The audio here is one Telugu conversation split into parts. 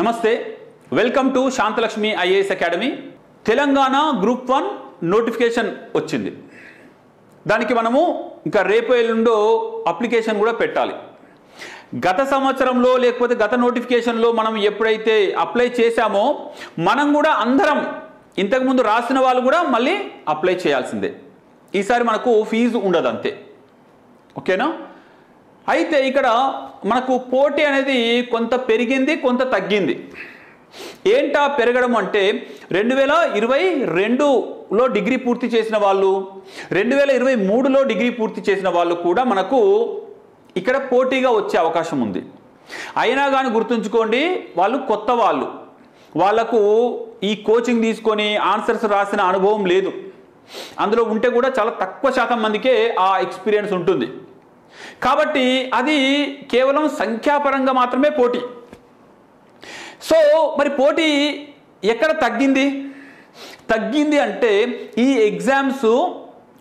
నమస్తే, welcome to Shantalakshmi IAS academy. Telangana group 1 notification వచ్చింది. దానికి మనము ఇంకా రేపు ఎల్లుండో అప్లికేషన్ కూడా పెట్టాలి. గత సంవత్సరంలో లేకపోతే గత నోటిఫికేషన్లో మనం ఎప్పుడైతే అప్లై చేశామో మనం కూడా అందరం ఇంతకుముందు రాసిన వాళ్ళు కూడా మళ్ళీ అప్లై చేయాల్సిందే. ఈసారి మనకు ఫీజు ఉండదు, అంతే. ఓకేనా? అయితే ఇక్కడ మనకు పోటీ అనేది కొంత పెరిగింది, కొంత తగ్గింది. ఏంటా పెరగడం అంటే 2022లో డిగ్రీ పూర్తి చేసిన వాళ్ళు, 2023లో డిగ్రీ పూర్తి చేసిన వాళ్ళు కూడా మనకు ఇక్కడ పోటీగా వచ్చే అవకాశం ఉంది. అయినా కానీ గుర్తుంచుకోండి, వాళ్ళు కొత్త వాళ్ళకు ఈ కోచింగ్ తీసుకొని ఆన్సర్స్ రాసిన అనుభవం లేదు. అందులో ఉంటే కూడా చాలా తక్కువ శాతం మందికే ఆ ఎక్స్పీరియన్స్ ఉంటుంది. కాబట్టి అది కేవలం సంఖ్యాపరంగా మాత్రమే పోటీ. సో మరి పోటీ ఎక్కడ తగ్గింది అంటే ఈ ఎగ్జామ్స్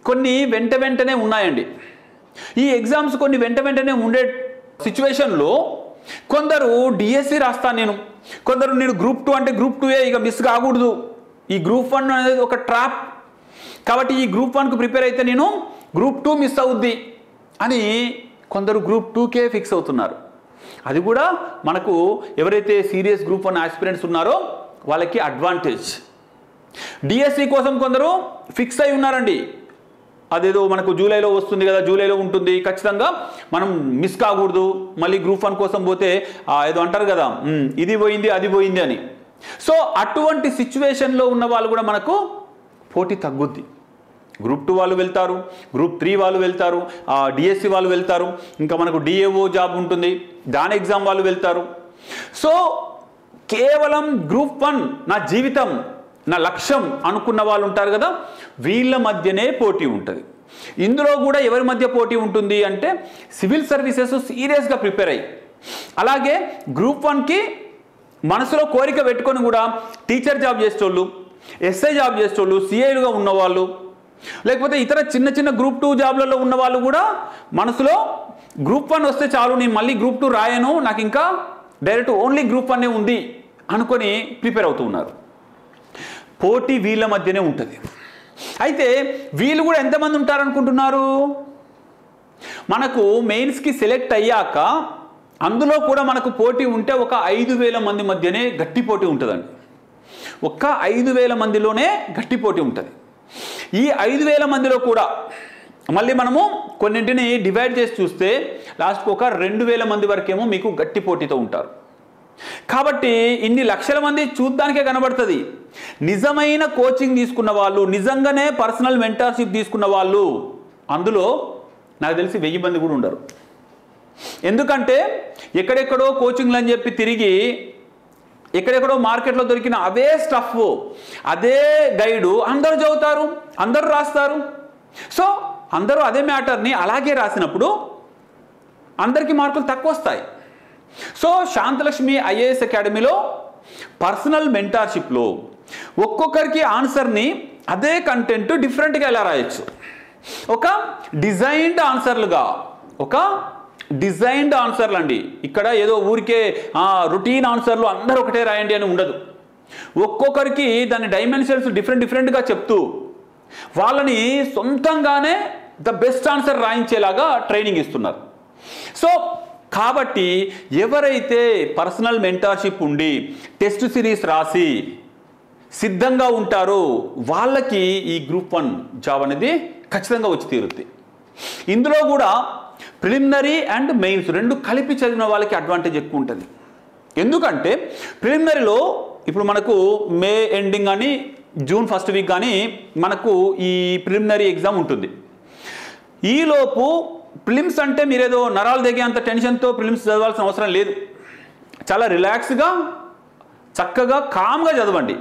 కొన్ని వెంటనే ఉన్నాయండి. ఈ ఎగ్జామ్స్ కొన్ని వెంటనే ఉండే సిచ్యువేషన్లో కొందరు డిఎస్సి రాస్తాను నేను, కొందరు నేను గ్రూప్ 2 అంటే గ్రూప్ 2 ఇక మిస్ కాకూడదు, ఈ గ్రూప్ 1 అనేది ఒక ట్రాప్, కాబట్టి ఈ గ్రూప్ 1కు ప్రిపేర్ అయితే నేను గ్రూప్ 2 మిస్ అవుద్ది అని కొందరు గ్రూప్ 2కే ఫిక్స్ అవుతున్నారు. అది కూడా మనకు ఎవరైతే సీరియస్ గ్రూప్ 1 ఆస్పిరెంట్స్ ఉన్నారో వాళ్ళకి అడ్వాంటేజ్. డిఎస్సి కోసం కొందరు ఫిక్స్ అయి ఉన్నారండి. అదేదో మనకు జూలైలో వస్తుంది కదా, జూలైలో ఉంటుంది, ఖచ్చితంగా మనం మిస్ కాకూడదు, మళ్ళీ గ్రూప్ 1 కోసం పోతే ఏదో అంటారు కదా, ఇది పోయింది అది పోయింది అని. సో అటువంటి సిచ్యువేషన్లో ఉన్న వాళ్ళు కూడా మనకు పోటీ తగ్గుద్ది. గ్రూప్ 2 వాళ్ళు వెళ్తారు, గ్రూప్ 3 వాళ్ళు వెళ్తారు, డిఎస్సి వాళ్ళు వెళ్తారు, ఇంకా మనకు డిఏఓ జాబ్ ఉంటుంది, దాని ఎగ్జామ్ వాళ్ళు వెళ్తారు. సో కేవలం గ్రూప్ 1 నా జీవితం, నా లక్ష్యం అనుకున్న వాళ్ళు ఉంటారు కదా, వీళ్ళ మధ్యనే పోటీ ఉంటుంది. ఇందులో కూడా ఎవరి మధ్య పోటీ ఉంటుంది అంటే సివిల్ సర్వీసెస్ సీరియస్గా ప్రిపేర్ అయ్యి, అలాగే గ్రూప్ 1కి మనసులో కోరిక పెట్టుకొని కూడా టీచర్ జాబ్ చేసేటోళ్ళు, ఎస్ఐ జాబ్ చేసేటోళ్ళు, సిఐలుగా ఉన్నవాళ్ళు, లేకపోతే ఇతర చిన్న గ్రూప్ 2 జాబ్లలో ఉన్న వాళ్ళు కూడా మనసులో గ్రూప్ 1 వస్తే చాలు, నేను మళ్ళీ గ్రూప్ 2 రాయను, నాకు ఇంకా డైరెక్ట్ ఓన్లీ గ్రూప్ 1 ఉంది అనుకొని ప్రిపేర్ అవుతూ ఉన్నారు. పోటీ వీళ్ళ మధ్యనే ఉంటుంది. అయితే వీళ్ళు కూడా ఎంతమంది ఉంటారనుకుంటున్నారు? మనకు మెయిన్స్కి సెలెక్ట్ అయ్యాక అందులో కూడా మనకు పోటీ ఉంటే ఒక 5,000 మంది మధ్యనే గట్టి పోటీ ఉంటుందండి. ఒక్క 5,000 మందిలోనే గట్టి పోటీ ఉంటుంది. ఈ 5,000 మందిలో కూడా మళ్ళీ మనము కొన్నింటిని డివైడ్ చేసి చూస్తే లాస్ట్కి ఒక 2,000 మంది వరకేమో మీకు గట్టి పోటీతో ఉంటారు. కాబట్టి ఇన్ని లక్షల మంది చూడ్డానికే కనబడుతుంది. నిజమైన కోచింగ్ తీసుకున్న వాళ్ళు, నిజంగానే పర్సనల్ మెంటర్షిప్ తీసుకున్న వాళ్ళు అందులో నాకు తెలిసి 1000 మంది కూడా ఉండరు. ఎందుకంటే ఎక్కడెక్కడో కోచింగ్లు అని చెప్పి తిరిగి ఎక్కడెక్కడో మార్కెట్లో దొరికిన అవే స్టఫ్, అదే గైడు అందరూ చదువుతారు, అందరూ రాస్తారు. సో అందరూ అదే మ్యాటర్ని అలాగే రాసినప్పుడు అందరికీ మార్కులు తక్కువ వస్తాయి. సో శాంతలక్ష్మి ఐఏఎస్ అకాడమీలో పర్సనల్ మెంటర్షిప్లో ఒక్కొక్కరికి ఆన్సర్ని అదే కంటెంట్ డిఫరెంట్గా ఎలా రాయొచ్చు, ఒక డిజైన్డ్ ఆన్సర్లు అండి. ఇక్కడ ఏదో ఊరికే రొటీన్ ఆన్సర్లు అందరూ ఒకటే రాయండి అని ఉండదు. ఒక్కొక్కరికి దాని డైమెన్షన్స్ డిఫరెంట్గా చెప్తూ వాళ్ళని సొంతంగానే ద బెస్ట్ ఆన్సర్ రాయించేలాగా ట్రైనింగ్ ఇస్తున్నారు. సో కాబట్టి ఎవరైతే పర్సనల్ మెంటర్షిప్ ఉండి టెస్ట్ సిరీస్ రాసి సిద్ధంగా ఉంటారో వాళ్ళకి ఈ గ్రూప్ 1 జాబ్ అనేది ఖచ్చితంగా వచ్చి తీరుద్ది. ఇందులో కూడా ప్రిలిమినరీ అండ్ మెయిన్స్ రెండు కలిపి చదివిన వాళ్ళకి అడ్వాంటేజ్ ఎక్కువ ఉంటుంది. ఎందుకంటే ప్రిలిమినరీలో ఇప్పుడు మనకు మే ఎండింగ్ కానీ జూన్ ఫస్ట్ వీక్ కానీ మనకు ఈ ప్రిలిమినరీ ఎగ్జామ్ ఉంటుంది. ఈలోపు ప్రిలిమ్స్ అంటే మీరేదో నరాలు దిగేంత టెన్షన్తో ప్రిలిమ్స్ చదవాల్సిన అవసరం లేదు. చాలా రిలాక్స్గా చక్కగా కామ్గా చదవండి.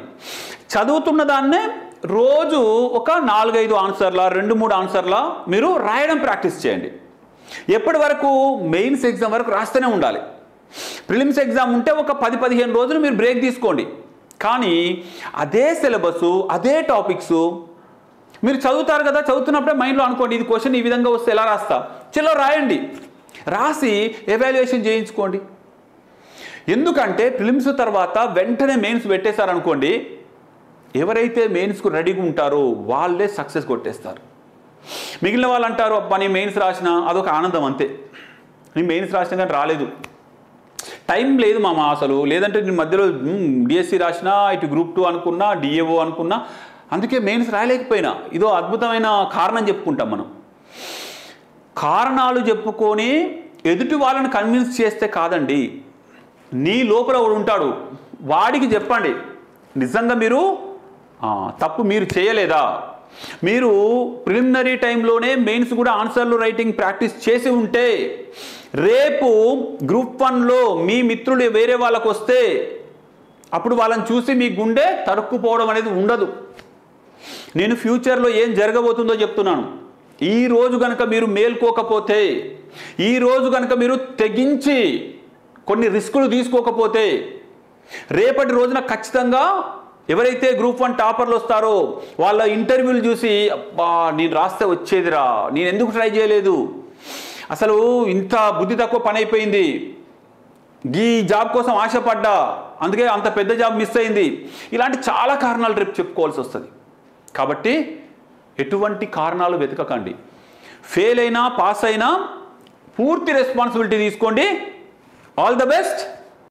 చదువుతున్న దాన్నే రోజు ఒక 4-5 ఆన్సర్ల 2-3 ఆన్సర్ల మీరు రాయడం ప్రాక్టీస్ చేయండి. ఎప్పటి వరకు? మెయిన్స్ ఎగ్జామ్ వరకు రాస్తూనే ఉండాలి. ప్రిలిమ్స్ ఎగ్జామ్ ఉంటే ఒక 10-15 రోజులు మీరు బ్రేక్ తీసుకోండి. కానీ అదే సిలబస్, అదే టాపిక్స్ మీరు చదువుతారు కదా, చదువుతున్నప్పుడే మైండ్లో అనుకోండి, ఇది క్వశ్చన్ ఈ విధంగా వస్తే ఎలా రాస్తా, చలో రాయండి. రాసి ఎవాల్యుయేషన్ చేయించుకోండి. ఎందుకంటే ప్రిలిమ్స్ తర్వాత వెంటనే మెయిన్స్ పెట్టేశారనుకోండి, ఎవరైతే మెయిన్స్కు రెడీగా ఉంటారో వాళ్ళే సక్సెస్ కొట్టేస్తారు. మిగిలిన వాళ్ళు అంటారు, అబ్బా నీ మెయిన్స్ రాసిన అదొక ఆనందం అంతే, నీ మెయిన్స్ రాసిన కానీ రాలేదు, టైం లేదు మామ అసలు, లేదంటే నేను మధ్యలో డిఎస్సి రాసినా, ఇటు గ్రూప్ 2 అనుకున్నా, డిఏఓ అనుకున్నా, అందుకే మెయిన్స్ రాయలేకపోయినా. ఇదో అద్భుతమైన కారణం చెప్పుకుంటాం మనం. కారణాలు చెప్పుకొని ఎదుటి వాళ్ళని కన్విన్స్ చేస్తే కాదండి, నీ లోపల ఒకడు ఉంటాడు, వాడికి చెప్పండి నిజంగా మీరు తప్పు మీరు చేయలేదా, మీరు ప్రిలిమినరీ టైంలోనే మెయిన్స్ కూడా ఆన్సర్లు రైటింగ్ ప్రాక్టీస్ చేసి ఉంటే రేపు గ్రూప్ 1లో మీ మిత్రులు వేరే వాళ్ళకు వస్తే అప్పుడు వాళ్ళని చూసి మీ గుండె తరుక్కుపోవడం అనేది ఉండదు. నేను ఫ్యూచర్లో ఏం జరగబోతుందో చెప్తున్నాను. ఈరోజు కనుక మీరు మేల్కోకపోతే, ఈరోజు కనుక మీరు తెగించి కొన్ని రిస్కులు తీసుకోకపోతే, రేపటి రోజున ఖచ్చితంగా ఎవరైతే గ్రూప్ 1 టాపర్లు వస్తారో వాళ్ళ ఇంటర్వ్యూలు చూసి, అబ్బా నేను రాస్తే వచ్చేదిరా, నేను ఎందుకు ట్రై చేయలేదు, అసలు ఇంత బుద్ధి తక్కువ పని అయిపోయింది, ఈ జాబ్ కోసం ఆశపడ్డా అందుకే అంత పెద్ద జాబ్ మిస్ అయింది, ఇలాంటి చాలా కారణాలు రేపు చెప్పుకోవాల్సి వస్తుంది. కాబట్టి ఎటువంటి కారణాలు వెతకకండి. ఫెయిల్ అయినా పాస్ అయినా పూర్తి రెస్పాన్సిబిలిటీ తీసుకోండి. All the best.